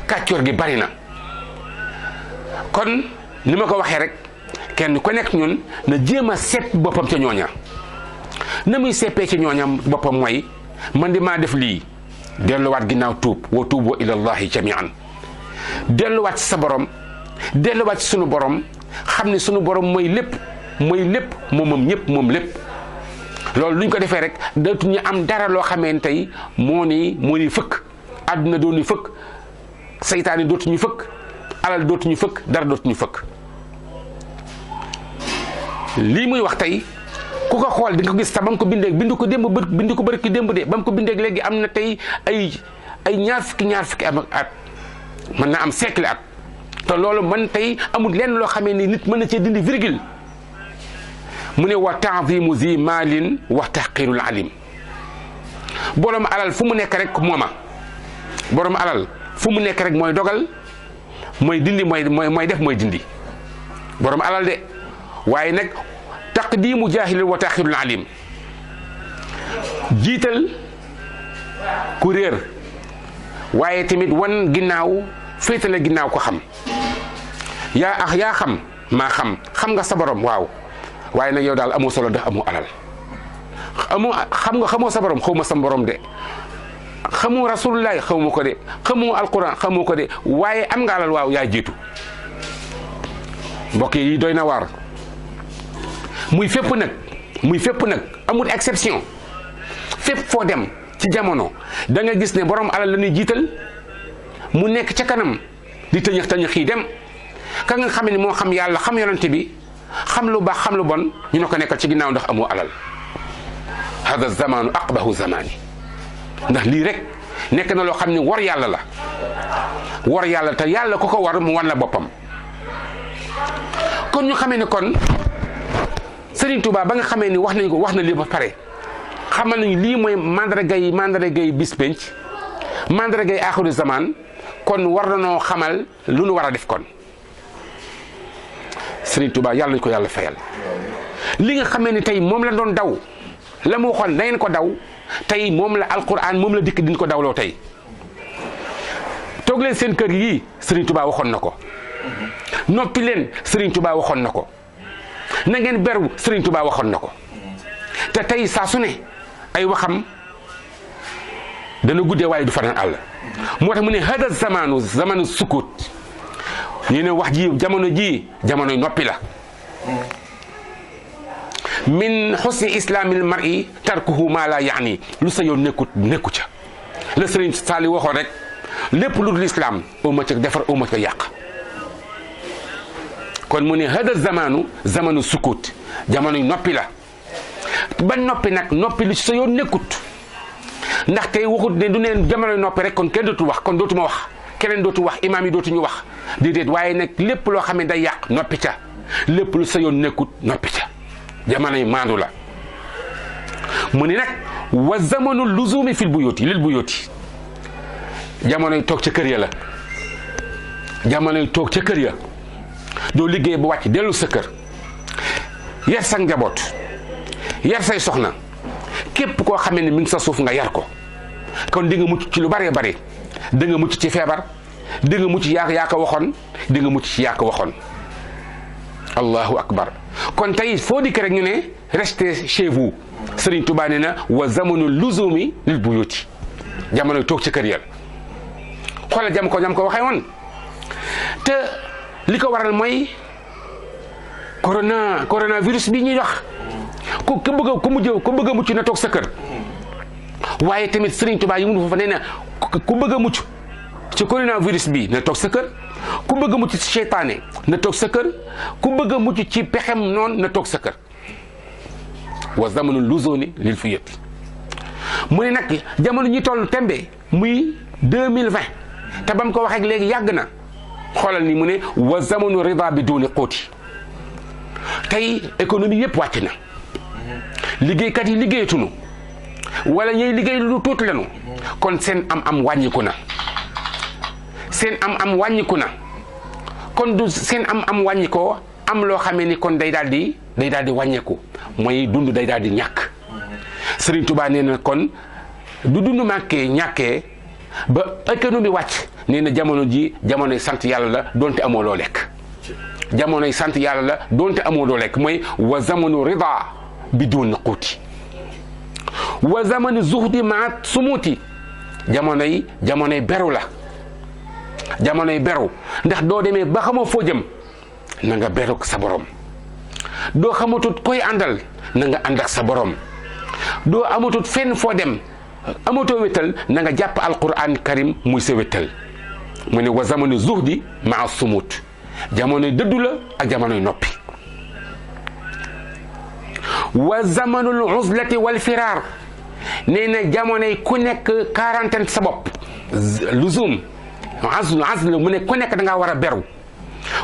kàccoor gi bari na kon ni ma ko waxee rek kenn ku nekk ñun na jéem a seet boppam ca ñooña na muy seppee ci ñooñam boppam mooy man di maa def lii delluwaat ginnaaw tuub wa tuubu ilallahi jamian delluwaat ci sa borom delluwaat ci sunu borom xam ne sunu borom mooy lépp moom lépp loolu luñ ko defee rek dootuñu am dara loo xamee ne tey moo ni fëkk àdduna dootuñu fëkk saytaane dootuñu fëkk alal dootuñu fëkk dara dootuñu fëkk lii muy wax tey ku ko xool di nga ko gis sax ba mu ko bindee bind ko bëri ki démb de ba mu ko bindee léegi am na tey ay ñaar fukki at mën na am siècle at te loolu man tey amul lenn loo xamee ni nit mën na cee dindi virgule mu ne wa ta'zimu zi maalin wa tahqirul alim borom alal fu mu nekk rek mooma borom alal fu mu nekk rek mooy dogal mooy dindi mooy def mooy dindi borom alal de waaye nag taqdimu jaahilin wa taxirul alim jiital ku réer waaye tamit wan ginnaaw féetale ginnaaw ko xam yaa xam maa xam nga sa borom waaw waaye nag yow daal amoo solo ndax amoo alal xamoo sa borom, xawma sa borom de, xamoo rasulullah xawma ko de, xamoo alquran xamoo ko de, waaye am nga alal waaw yaa jiitu. mbokk yi doy na waar. muy fépp nag amul exception. fépp foo dem ci jamono da nga gis ne borom alal la ñuy jiital, mu nekk ca kanam di tëñëx yi dem. ka nga xam ne moo xam yàlla xam yonente bi xam lu baax xam lu bon ñu ne ko nekkal ci ginnaaw ndax amoo alal. hada zamanu aqbahu zamani, ndax lii rek nekk na loo xam ne war yàlla la. war yàlla te yàlla ku ko war mu wan la boppam. kon ñu xamee ne kon Serigne Touba ba nga xamee ni wax na lii ba pare xamal nañu lii mooy mandargay bis penc, mandargay axiru zaman. kon war nañoo xamal lu nu war a def. kon Serigne Touba yàlla nañu ko yàlla fayal. li nga xamee ni tey moom la doon daw, la mu waxoon na ngeen ko daw, tey moom la alquran moom la dikk din ko dawloo tey. toog leen seen kër yii Serigne Touba waxoon na ko. noppi leen Serigne Touba waxoon na ko. na ngeen beru Serigne Touba waxoon na ko. te tey saa su ne ay waxam dana guddee waaye du fanaan àll. moo tax mu ne hada zamanu sukut. ñu ne wax ji jamonoy noppi la. min xusni islamil mar'i tarkuhu ma la yaani, lu sa yoon nekku ca. la Serigne Sali waxoon rek lépp lu dul islam uma ca defar uma ca yàq. kon mu ne hada zamanu sukut, jamonoy noppi la. ba noppi nag noppi lu sa yoon nekkut, ndax tey waxut ne du neen jamonoy noppi rek kon kenn dootu wax, kon dootuma wax, keneen dootu wax, imaam yi dootuñu wax déedéet. waaye nag lépp loo xam ne day yàq noppi ca, lépp lu sa yoon nekkut noppi ca. jamonoy maandu la. mu ne nag wa zamanu luzumi lil buyuti, jamonoy toog ca kër ya la. jamonoy toog ca kër ya, doo liggéey ba wàcc dellu sa kër, yar sa njaboot, yar say soxna, képp koo xamee ne mi ngi sa suuf nga yar ko. kon di nga mucc ci lu bëree bëri. di nga mucc ci feebar, di nga mucc yaa ko waxoon, di nga mucc ci yaa ko waxoon. allahu akbar. kon tey foo dikk rek ñu ne restez chez vous. Serigne Touba nee na wa zamanu luzumi lil buyuti, jamono toog ci kër ya. xoolal jam ko waxee woon. te li ko waral mooy coronavirus bi ñuy wax ku bëgg a mucc na toog sa kër. waaye tamit Serigne Touba yi mu foofa nee na ku bëgg a mucc ci coronavirus bi na toog sa kër, ku bëgg a mucc ci seytaane na toog sa kër, ku bëgg a mucc ci pexem noonu na toog sa kër. wa zamanu luzuni lil fuyati. mu ne nag jamono ñi toll tembe muy 2020 te bam ko waxee léegi yàgg na. xoolal ni mu ne wa zamanu rida bi duuni quuti. tey économie yëpp wàcc na, liggéeykat yi liggéeyatuñu, wala ñuy liggéey lu tuuti lañu. kon seen am wàññiku na. kon du seen am wàññikoo am loo xamee ni kon day daal di wàññeeku, mooy dund day daal di ñàkk. Serigne Touba nee na kon du dund ñàkkee ba économie wàcc. nee na jamono ji jamonoy sant yàlla la donte amoo loo lekk. jamonoy sant yàlla la donte amoo loo lekk mooy wa zamanu rida bi duuni quuti. wa zamanu zuhdi maat sumuuti, jamonoy beru la. jamonoy beru, ndax doo demee ba xamoo foo jëm na nga beru sa borom. doo xamatut koy àndal na nga ànd ak sa borom. doo amatut fenn foo dem amatoo wéttal na nga jàpp alquran karim muy sa wéttal. mu ne wa zamanu zuhdi maa sumuut, jamonoy dëddu la ak jamonoy noppi. wa zamanul uzlati wal firaar, nee na jamonoy ku nekk quarantaine sa bopp. luzum azl mu ne ku nekk da ngaa war a beru,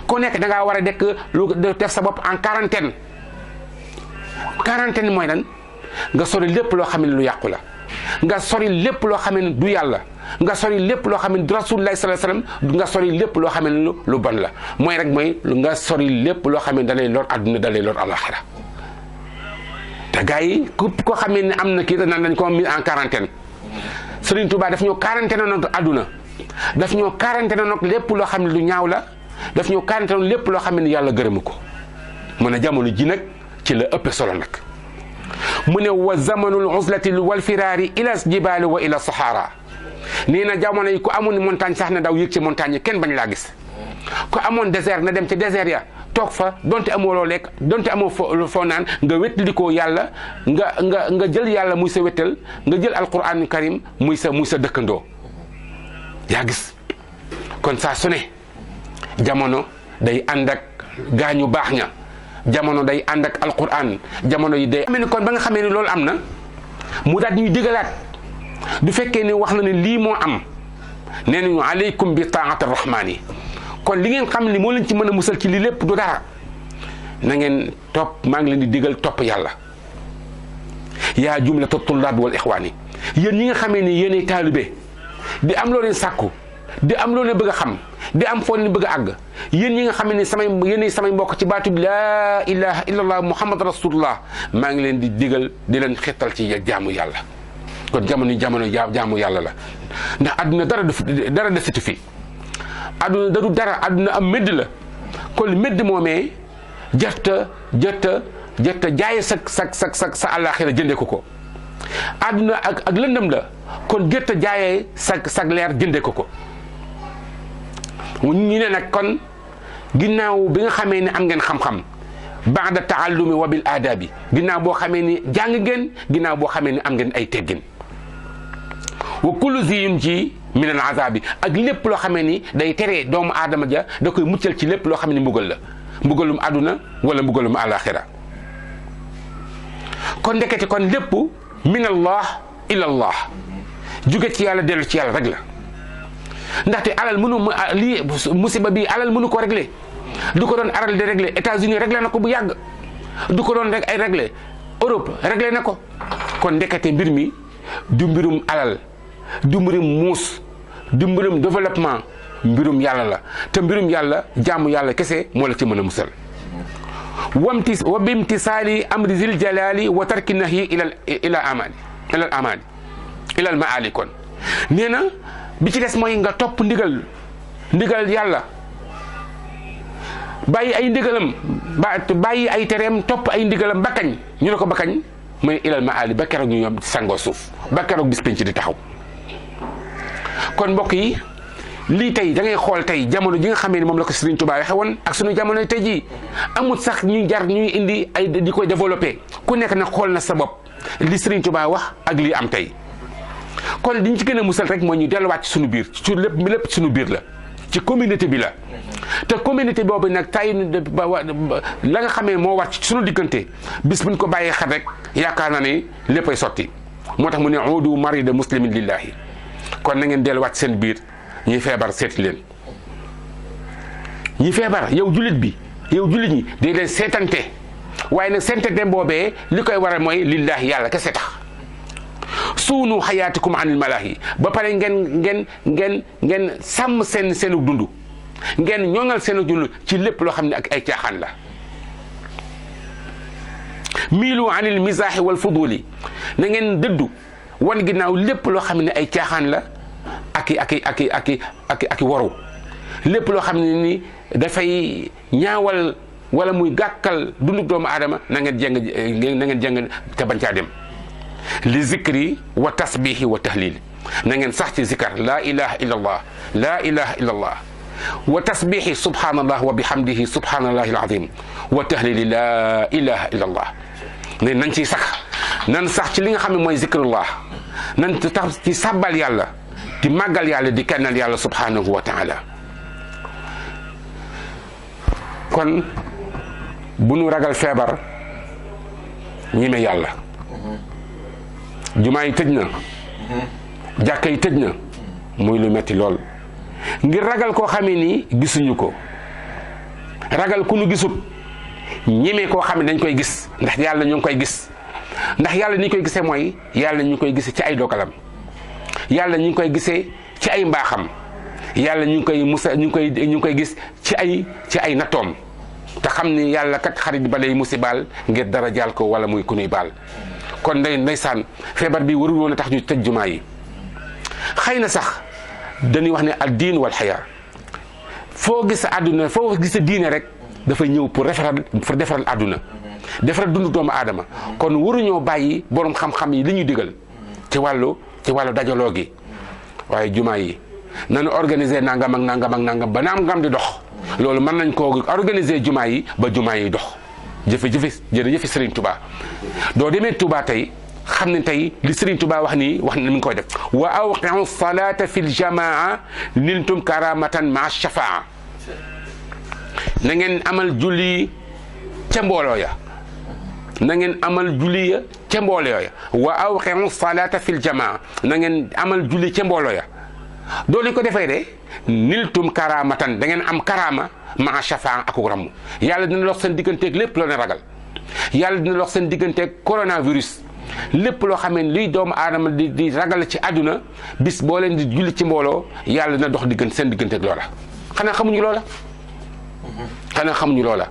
ku nekk da ngaa war a def sa bopp en quarantaine. quarantaine mooy lan? nga sori lépp loo xam ne lu yàqu la, nga sori lépp loo xam ne du yàlla, nga sori lépp loo xam ne du rasulullah sallallahu alayhi wasallam, nga sori lépp loo xam ne lu bon la. mooy rek mooy nga sori lépp loo xam ne da lay lor àdduna da lay lor alaxira. te gars yi ko xamee ne am na kii naan dañ ko mis en quarantaine. Serigne Touba daf ñoo quarantaine nag àdduna, daf ñoo quarantaine nag lépp loo xam ne lu ñaaw la, daf ñoo quarantaine lépp loo xam ne yàlla gërëmu ko. mu ne jamono ji nag ci la ëpp solo nag. mu ne wa zamanul uzlati wal firaari ila jibaali wa ila sahara nee na jamono yi ku amoon montagne sax na daw yëg ci montagne yi kenn bañ laa gis ku amoon désert na dem ci désert ya toog fa donte amoo loo lekk donte amoo foo naan nga wéttali ko yàlla nga jël yàlla muy sa wéttal nga jël alquran karim muy sa dëkkandoo yaa gis kon saa su ne jamono day ànd ak gaañu baax ña jamono day ànd ak alquran jamono yi day amee ni kon ba nga xamee ni loolu am na mu daat ñuy digalaat du fekkee ni wax na ne lii moo am nee nañu aleykum bi taati rahmaan yi kon li ngeen xam ni moo leen ci mën a musal ci lii lépp du dara na ngeen topp maa ngi leen di digal topp yàlla yaa jumlata tullaab wal ixwaan yi yéen ñi nga xamee ni yéenay taalibe di am loo leen sàkku di am loo leen bëgg a xam di am foo leen bëgg a àgg yéen ñi nga xam ne yéenay samay mbokk ci baatu bi laa ilaha illallah muhammad rasulullah maa ngi leen di digal di leen xettal ci jaamu yàlla kon jamono jaamu yàlla la ndax àdduna dara desiti fi àdduna dadu dara àdduna am médd la kon médd moomee jërta jaaye sa àllaaxira jëndee ko àdduna ak lëndëm la kon jërta jaayee sa leer jëndee ko ñu ne nag kon ginnaaw bi nga xamee ne am ngeen xam-xam baada taallumi wa bil aadabi ginnaaw boo xamee ni jàng ngeen ginnaaw boo xamee ni am ngeen ay teggin wa kullu ziyun ji min al azabi ak lépp loo xamee ni day tere doomu aadama ja da koy muccal ci lépp loo xam ne mbugal la mbugalum àdduna wala mbugalum alaxira kon ndekete kon lépp min allah ila allah jóge ci yàlla dellu ci yàlla rek la ndaxte alal mënu lii musiba bi alal mënu ko réglé du ko doon aral di réglé États-Unis réglé na ko bu yàgg du ko doon rek ay réglé Europe réglé na ko kon ndekete mbir mi du mbirum alal du mbirum muus du mbirum développement mbirum yàlla la te mbirum yàlla jaamu yàlla kese moo la ci mën a musal wa bimtisaali amri zil jalali wa tarki nahyi ila al maali kon nee na bi ci des mooy nga topp ndigal yàlla bàyyi ay ndigalam bàyyi ay tereem topp ay ndigalam ba kañ ñu ne ko ba kañ mooy ilal maali ba keroog ñu ñoom sangoo suuf ba keroog bis penc di taxaw kon mbokk yi lii tey da ngay xool tey jamono ji nga xamee ni moom la ko Serigne Touba waxe woon ak sunu jamono tey jii amul sax ñuy jar ñuy indi ay di koy développé ku nekk nag xool na sa bopp li Serigne Touba wax ak lii am tey kon liñ ci gën a musal rek mooy ñu delluwaat ci sunu biir ci lépp sunu biir la ci communauté bi la te communauté boobu nag tay la nga xamee moo war ci sunu diggante bis buñ ko bàyyee xel rek yaakaar na ne léppay sotti moo tax mu ne udu marida muslimin lillahi kon na ngeen delluwaat seen biir ñuy feebar seeti leen ñi feebar yow jullit bi yow jullit ñi day leen seetante waaye nag seetante boobee li koy waral mooy lillahi yàlla kese tax suunu xayaatikum anil malaahi ba pare ngeen sàmm seenu dund ngeen ñoŋal seenu dund ci lépp loo xam ne ak ay caaxaan la miilu anil misaahi wal fuduli na ngeen dëddu wan ginnaaw lépp loo xam ne ay caaxaan la ak waru lépp loo xam ne ni dafay ñaawal wala muy gàkkal dundu doomu aadama na ngeen jàng te bañ caa dem li zikri wa tasbihi wa tahlil na ngeen sax ci zikar laa ilaha illa allah laa ilaha illa allah wa tasbihi subhanallah wa bihamdihi subhanallahi alazim wa tahlili laa ilaha illa allah ne nañ ciy sax nan sax ci li nga xam ne mooy zikrullah nan tax ci sàbbal yàlla di màggal yàlla di kennal yàlla subhanahu wa taala kon bu nu ragal feebar ñime yàlla jumaa yi tëj na jàkka yi tëj na muy lu metti lool ngir ragal koo xamee ni gisuñu ko ragal ku nu gisut ñime koo xam ne dañ koy gis ndax yàlla ñu ngi koy gis ndax yàlla ni ñu koy gisee mooy yàlla ñu ngi koy gisee ci ay dogalam yàlla ñu ngi koy gisee ci ay mbaaxam yàlla ñu ngi koy gis ci ay nattoom te xam ni yàlla kat xarit ba lay musibaal ngir dara jaal ko wala muy ku nuy baal kon ndeysaan feebar bi warul woon a tax ñu tëj jumaa yi xëy na sax dañuy wax ne al diin wal xayaa foo gis àdduna foo gis diine rek dafay ñëw pour defaral àdduna defar dundu doomu aadama kon waruñoo bàyyi borom xam-xam yi li ñuy digal ci wàllu dajaloo gi waaye jumaa yi nañu organiser nangam ak nangam ak nangam ba nangam di dox loolu mën nañ koo organiser jumaa yi ba jumaa yi dox jërëjëf Serigne Touba doo demee Touba tey xam ne tey li Serigne Touba wax nii wax na mi ngi koy def wa awqi'u salata fi ljamaa niltum karamatan ma shafaa na ngeen amal julli ca mbooloo ya na ngeen amal julli ya ca mbooloo ya wa awqi'u salata fi ljamaa na ngeen amal julli ca mbooloo ya doo leen ko defee de niltum karamatan da ngeen am karama ma shafaa ak ramm yàlla dina lox seen digganteeg lépp loo ne ragal yàlla dina lox seen digganteeg coronavirus lépp loo xam ne liy doomu aadama di ragal ci àdduna bis boo leen di julli ci mbooloo yàlla dina dox seen digganteeg loola xanaa xamuñu loola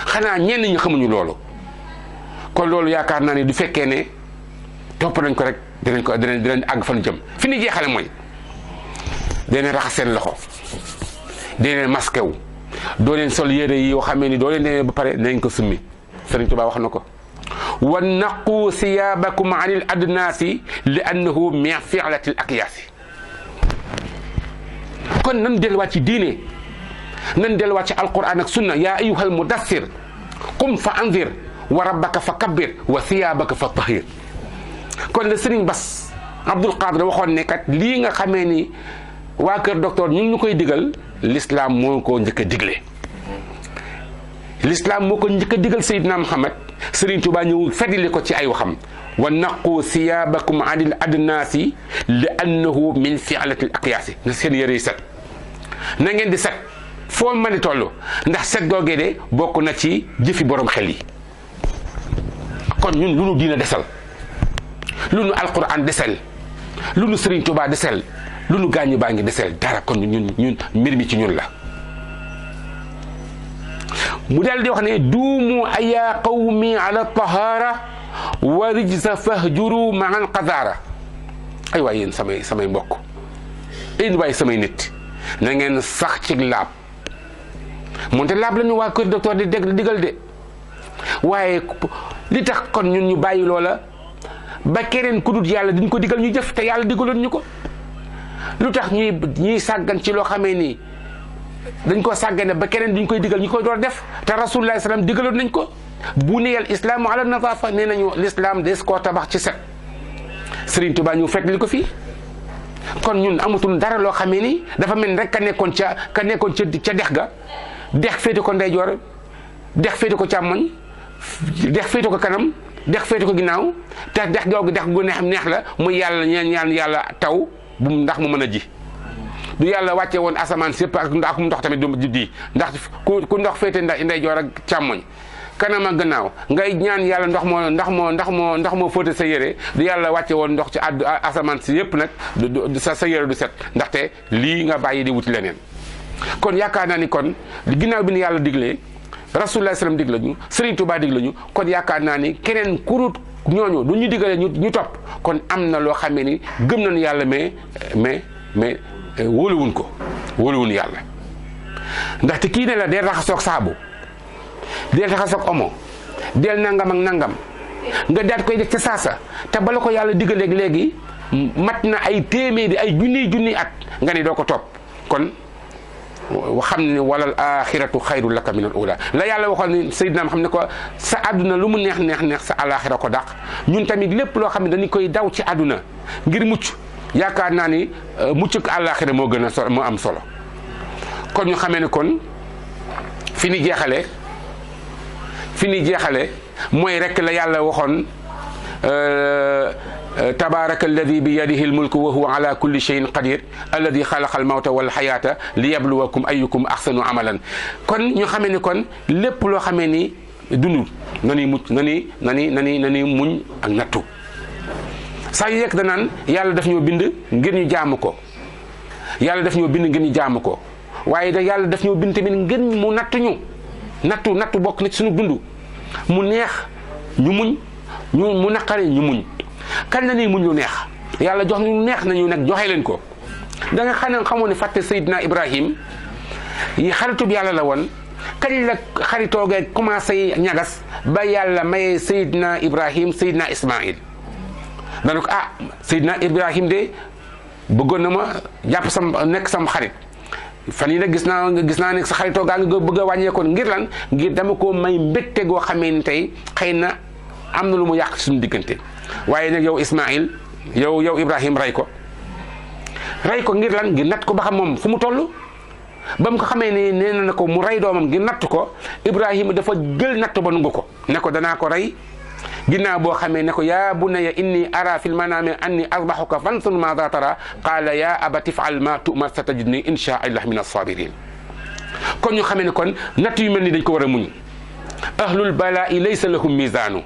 xanaa ñenn ñi xamuñu loolu kon loolu yaakaar naa ne du fekkee ne topp nañ ko rek dinañ àgg fan jëm fi ni jeexale mooy dinañ raxas seen loxo dinañ masqué wu doo leen sol yére yi yoo xam ne ni doo leen demee ba pare nañ ko summi Sëriñ Tuubaa wax na ko wa naqu siyaabakum anil adnaasi li annahu min fi'latil akyaasi kon nan delluwaat ci diine nan delluwaat ci alquran ak sunna yaa ayyuhal mudassir qum fa anzir wa rabbaka fa kabbir wa siyaabaka fa tahir kon la Sëriñ Bass Abdul Qadir waxoon ne kat lii nga xamee ni waa kër docteur ñu ngi ñu koy digal l'islam moo ko njëkk a digle l'islam moo ko njëkk a digal Seydina Muhammad Sëriñ Tuubaa ñëw fedili ko ci ay waxam wa naqu siyaabakum anil adnaasi li annahu min fi'latil aqyaasi na seen yére yi set na ngeen di set foo mën di toll ndax set googee de bokk na ci jëfi borom xel yi kon ñun lu nu diina desal lu nu alquran desel lu nu Sëriñ Tuubaa desel lu nu gaañu baa ngi desel dara kon ñun mbir mi ci ñun la mu daal di wax ne duumu aya qawmi ala tahara wa rijsa fahjuru maan qadara ay waay yéen samay mbokk ay waay samay nit na ngeen sax ci laab moonte laab la ñu waa kër docteur di digal de waaye li tax kon ñun ñu bàyyi loola ba keneen ku dut yàlla diñ ko digal ñu jëf te yàlla digaloon ñu ko lu tax ñuy sàggan ci loo xamee ni dañ ko sàggane ba keneen duñ koy digal ñu koy door def te rasulullah salaam digaloon nañ ko buniyal islaamu ala nazafa nee nañu l'islam des koo tabax ci set Serigne Touba ñu fekk li ko fii kon ñun amatul dara loo xamee ni dafa mel rek ka nekkoon ca dex ga dex féete ko ndeyjoor dex féete ko càmmoñ dex féete ko kanam dex féete ko ginnaaw te dex googu dex gu neex la muy yàlla ñaan yàlla taw bu ndax mu mën a ji du yàlla wàcce woon asamaan si yëpp ak ndox tamit du di ndax ku ndox féete ndeyjoor ak càmmoñ kanam ak gannaaw ngay ñaan yàlla ndax moo fóote sa yére du yàlla wàcce woon ndox ci asamaan si yëpp nag sa yére du set ndaxte lii nga bàyyi di wuti leneen kon yaakaar naa ni kon ginnaaw bi ni yàlla diglee rasulullah sallam dig lañu Sëriñ Tuubaa dig lañu kon yaakaar naa ni keneen kurut ñooñu du ñu digale ñu topp kon am na loo xamee ni gëm nañu yàlla mais wóoluwuñ yàlla ndaxte kii ne la deel raxasoog saabu deel raxasoog omo deel nangam ak nangam nga daat koy def ca saasa te bala ko yàlla digaleeg léegi mat na ay téeméeri ay junniy at nga ne doo ko topp kon xam ne walal axiratu xayru laka min al ula la yàlla waxoon ni Seydina xam ne ko sa àdduna lu mu neex sa alaxira ko dàq ñun tamit lépp loo xam ne dañu koy daw ci àdduna ngir mucc yaakaar naa ni mucc ak alaxira moo gën a solo moo am solo kon ñu xamee ne kon fi ni jeexale mooy rek la yàlla waxoon tabaraka alladi bi yadihi almulku wa huwa ala kulli cheyin qadir alladi xalaqa almawta wal xayaata li yabluwakum ayukum axsanu amalan kon ñu xamee ni kon lépp loo xamee ni dund nani mucc nani muñ ak nattu saa yu yekk danaan yàlla daf ñoo bind ngir ñu jaamu ko yàlla daf ñoo bind ngir ñu jaamu ko waaye da yàlla daf ñoo bind tamit ngir mu nattu bokk na ci suñu dund mu neex ñu muñ mu naqare ñu muñ kan la ñuy muñ lu neex yàlla jox ñu neex nañu nag joxe leen ko da nga xamoon ne fàtte Seydina Ibrahim yi xaritub yàlla la woon kañ la xaritoogee commencé ñagas ba yàlla mayee Seydina Ibrahim Seydina Ismaïl dana ko Seydina Ibrahim de bëggoon na ma jàpp nekk sam xarit fan yi nag gis naa ne sa xaritoo gaa nga bëgg a wàññeekoon ngir lan ngir dama ko may mbégte goo xamee ni tey xëy na am na lu mu yàq suñu diggante waaye nag yow Ismaïl yow Ibrahim rey ko ngir lan ngir natt ko ba xam moom fu mu toll ba mu ko xamee ne nee na ko mu rey doomam ngir natt ko Ibrahima dafa jël natt ba nungu ko ne ko danaa ko rey ginnaaw boo xamee ne ko yaa bunayya inni ara fil manami anni azbahuka fanzur maadha tara qaala yaa abati if'al ma tu'mar satajidni insha Allah min as-sabirin kon ñu xamee ne kon natt yu mel ni dañ ko war a muñ ahlul balaa'i laysa lahum mizaanu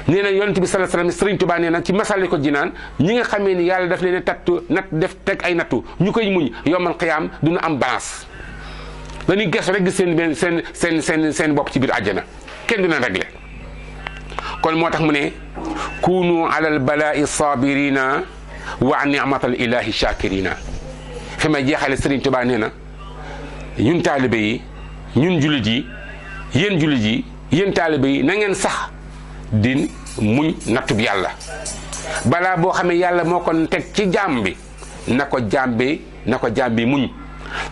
nee na yonent bi sallallahu alayhi wasallam Sëriñ Tuubaa nee na ci Masaalikul Jinaan ñi nga xamee ni yàlla daf leen a def teg ay nattu ñu koy muñ yawmal qiyaam duñu am balance dañuy gëstu rek gis seen bopp ci biir àjjana kenn du leen réglé kon moo tax mu ne kunu alal balaa'i saabirina wa an ni'matal ilahi shakirina fi may jeexale Sëriñ Tuubaa nee na ñun taalibe yi ñun jullit yi yéen taalibe yi na ngeen sax di muñ nattub yàlla balaa boo xamee yàlla moo ko teg ci jaam bi na ko jaam bi muñ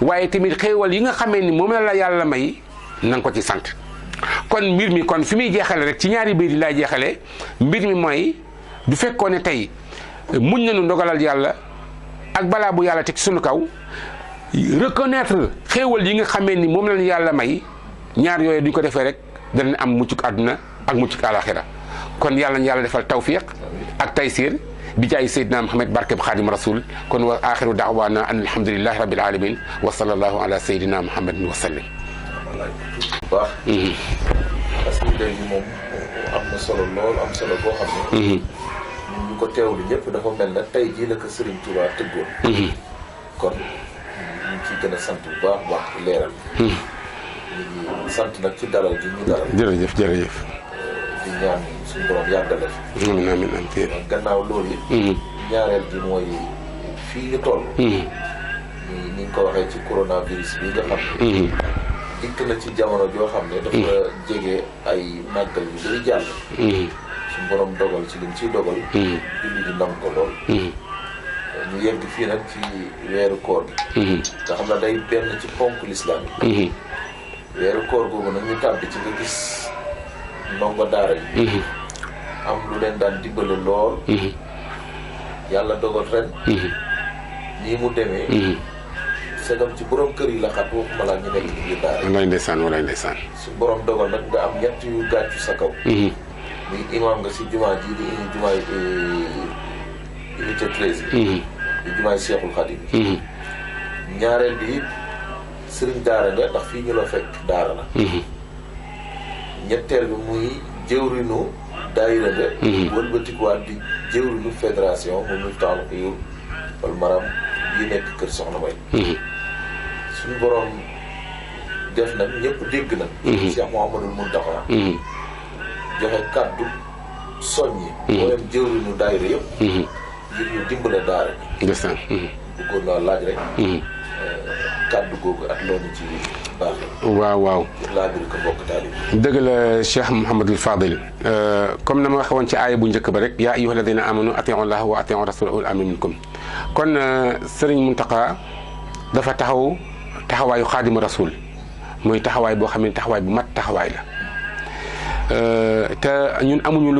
waaye tamit xéewal yi nga xamee ni moom la yàlla may na nga ko ci sant kon mbir mi kon fi muy jeexale rek ci ñaari biir yi laay jeexale mbir mi mooy du fekkoon ne tey muñ nañu ndogalal yàlla ak balaa bu yàlla teg ci sunu kaw reconnaître xéewal yi nga xamee ni moom lañu yàlla may ñaar yooyu duñ ko defee rek danañ am muccuk àdduna ak muccuk alaxira kon yàlla ñu yàlla defal tawfiq ak taysir bi jaay Seydina Muhammad barkeb Xaadim Rasul kon wa axiru daawaana an alhamdulillahi rabbil alamin wa sallallahu ala Seydina Muhammadin wa sallim. baax. parce que léegi moom am na solo lool am solo boo xam ne. ñun ñu ko teewlu ñëpp dafa mel ne tey jii la ko Serigne Touba tëggoon. kon ñu ngi ciy gën a sant bu baax leeral. ñu ngi sant nag ci dalal gi ñu dalal. jërëjëf. di ñaan suñu borom yàggale fi. amiin. gannaaw loolu it. ñaareel bi mooy fii ñu toll. ni nga ko waxee ci coronavirus bi nga xam ne. dikk na ci jamono joo xam ne. dafa jege ay màggal yu bari jàll. suñu borom dogal ci liñ ciy dogal. julli di nam ko lool. ñu yegg fii nag ci weeru koor gi. nga xam ne day benn ci ponk lislaam yi. weeru koor googu nag ñu tàbbi ci nga gis ndongo daara yi. am lu leen daan dimbale lool. yàlla dogal ren. nii mu demee. segam ci borom kër yi la xat waxuma la ñu nekk ci biir daara. walaay ndeysaan. su borom dogal nag nga am ñett yu gàccu sa kaw. muy imam nga si jumaa ji di jumaay unité 13. di jumaay Seexul Xadim. ñaareel bi it sëriñ daara nga ndax fii ñu la fekk daara la. ñetteel bi muy jëwrinu daayira nga. wëlbatikuwaat di jëwrinu fédération mu ñu taal ko yor wala maram yi nekk kër Soxna May. suñu borom def nag ñëpp dégg na. Cheikh Mouhamadoul Mountakha. joxe kàddu soññi. mboolem jëwrinu daayira yëpp. ngir ñu dimbale daara bi. ndeysaan. bëggoon naa laaj rek. kàddu googu ak loolu ci baax waaw. laabiri ko mbokk taalib. dëgg la Cheikh Mouhamadul Fadil comme na ma waxee woon ci aaya bu njëkk ba rek yaa ayyuha alladina amanu atiu llaha wa atiu rasula ulil amri minkum kon Serigne Mountakha dafa taxawaayu xaadimu rasul muy taxawaay boo xam ne taxawaay bu mat taxawaay la te ñun amuñu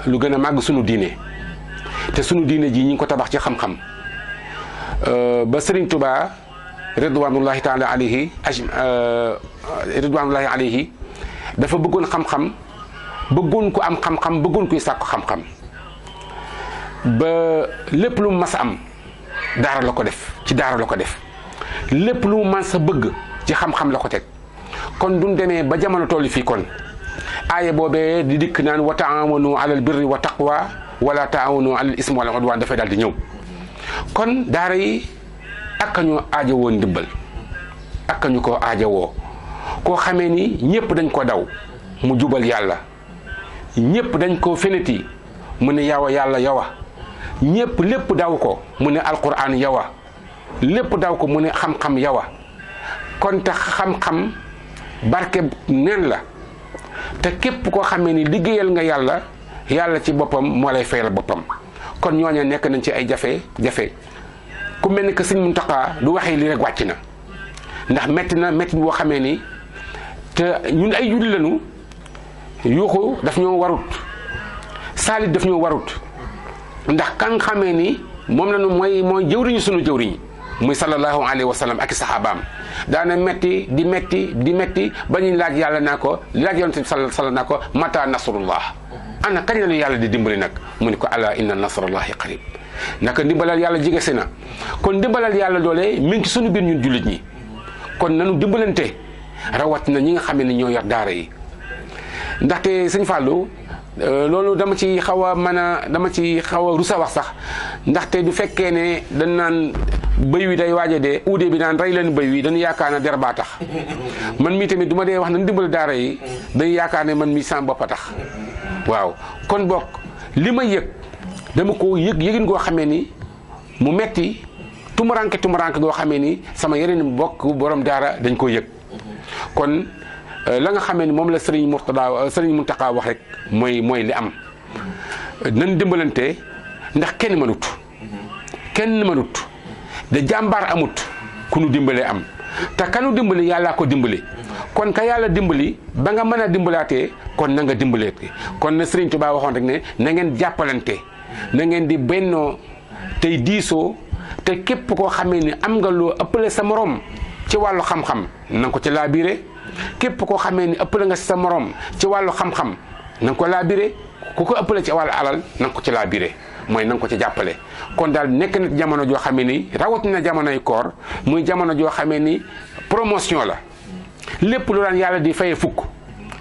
lu gën a màgg sunu diine te sunu diine ji ñu ngi ko tabax ci xam-xam ba Serigne Touba ridwanullahi taala alayhi dafa bëggoon xam-xam bëggoon ko am xam-xam bëggoon koy sàkku xam-xam ba lépp lu mu mas a am daara la ko def ci daara la ko def lépp lu mu mas a bëgg ci xam-xam la ko teg kon duñ demee ba jamono tollu fii kon aaya boobee di dikk naan wa taawanu alal birri wa taqwa wala taawanu alal ismi wal udwan dafay daal di ñëw kon daara yi ak ñu aajowoo ndimbal ak ñu ko aajowoo koo xamee ni ñëpp dañ ko daw mu jubal yàlla ñëpp dañ ko feneti mu ne yawa yàlla yawa ñëpp lépp daw ko mu ne alquran yawa lépp daw ko mu ne xam-xam yawa kon tax xam-xam barke neen la te képp koo xamee ni liggéeyal nga yàlla yàlla ci boppam moo lay fayal boppam kon ñooña nekk nañ ci ay jafe-jafe ku mel ni que Sëñ Muntaxa du waxee lii rek wàcc na ndax metti na metti boo xamee ni te ñun ay julli lañu yuuxu daf ñoo warut saalit daf ñoo warut ndax kan xamee ni moom lañu mooy jëwriñu sunu jëwriñ muy sallallahu alayhi wa sallam ak i saxaabaam daana metti di metti ba ñuy laaj yàlla naa ko laaj yonent bi sallallahu naa ko mata nasrullah ana kañ la ñu yàlla di dimbali nag mu ni ko ala inna nasrallahi qarib naka ndimbalal yàlla jege si na kon ndimbalal yàlla doole mi ngi ci sunu biir ñun jullit ñi kon nanu dimbalante rawat na ñi nga xam ne ñoo yor daara yi ndaxte sëñ Fallou loolu dama ci xaw a rusa wax sax ndaxte du fekkee ne dañ naan bëy wi day waaja dee uude bi naan rey leen bëy wi dañu yaakaar ne der baa tax man mii tamit du ma dee wax nañ dimbal daara yi dañu yaakaar ne man mii sama bopp a tax waaw kon bokk li ma yëg dama ko yëgin goo xamee ni mu metti tumuranke goo xamee ni sama yeneen mbokk borom daara dañ ko yëg kon la nga xamee ni moom la Sëriñ Muntaxa wax rek mooy li am nañ dimbalante ndax kenn mënut de jàmbaar amut ku nu dimbalee am te kanu dimbali yàllaa ko dimbali kon ka yàlla dimbali ba nga mën a dimbalaatee kon na nga dimbaleet kon na Sëriñ Tuubaa waxoon rek ne na ngeen jàppalante na ngeen di bennoo tey diisoo te képp koo xamee ni am nga loo ëppale sa morom ci wàllu xam-xam na nga ko ci laabire képp koo xamee ni ëppale nga sa morom ci wàllu xam-xam na nga ko laabire ku ko ëppale ci wàllu alal na nga ko ci laabire mooy na nga ko ci jàppale kon daal nekk na jamono joo xamee ni rawatina jamonoy koor muy jamono joo xamee ni promotion la lépp lu daan yàlla di fayee fukk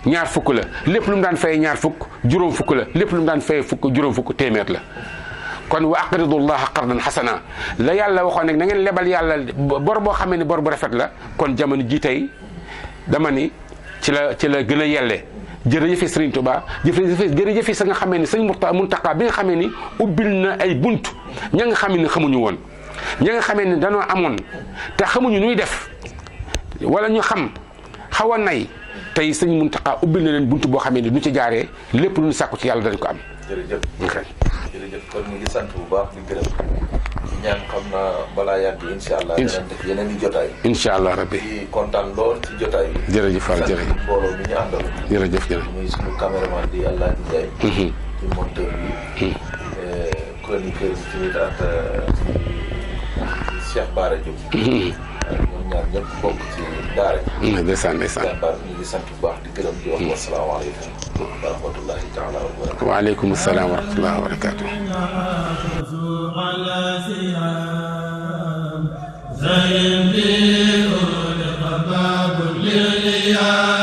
ñaar fukk la lépp lu mu daan fayee ñaar fukk juróom fukk la lépp lu mu daan fayee fukk juróom fukk téeméer la kon wa aqridullaha qardan xasana la yàlla waxoon nag na ngeen lebal yàlla bor boo xamee ni bor bu rafet la kon jamono ji tey dama ni ci la gën a yelle jërëjëfe Sëriñ Tuubaa jërëjëfe sa nga xamee ni Sëriñ Muntaxa bi nga xamee ni ubbil na ay bunt ña nga xamee ni xamuñu woon ña nga xamee ni danoo amoon te xamuñu nuy def wala ñu xam xaw a nay tey Sëriñ Muntaxa ubbil na leen bunt boo xamee ni du ci jaaree lépp lu ñu sàkku ci yàlla dañ ko am. jërëjëf kon ñu ngi sant bu baax di gërëm di ñaan xam naa balaa yàgg incha allah danañ def yeneen i jotaay incha allah rabbi di kontaan lool ci jotaay bi jërëjëf Fall jërëjëf mbooloo mi ñu àndal jërëjëf muy suñu caméraman di Alaaji Njaay ci monteur bi chroniqueur bi tamit ak Cheikh Bara Diop ñoom ñaar ñëpp bokk ci daara ndeysaan jàmbaar ñu ngi sant bu baax di gërëm di wax wasalaamaaleykum wa rahmatullahi taala wa barakatu waaleykum salaam wa rahmatullahi wa barakatu زين بي أولي خباب لليا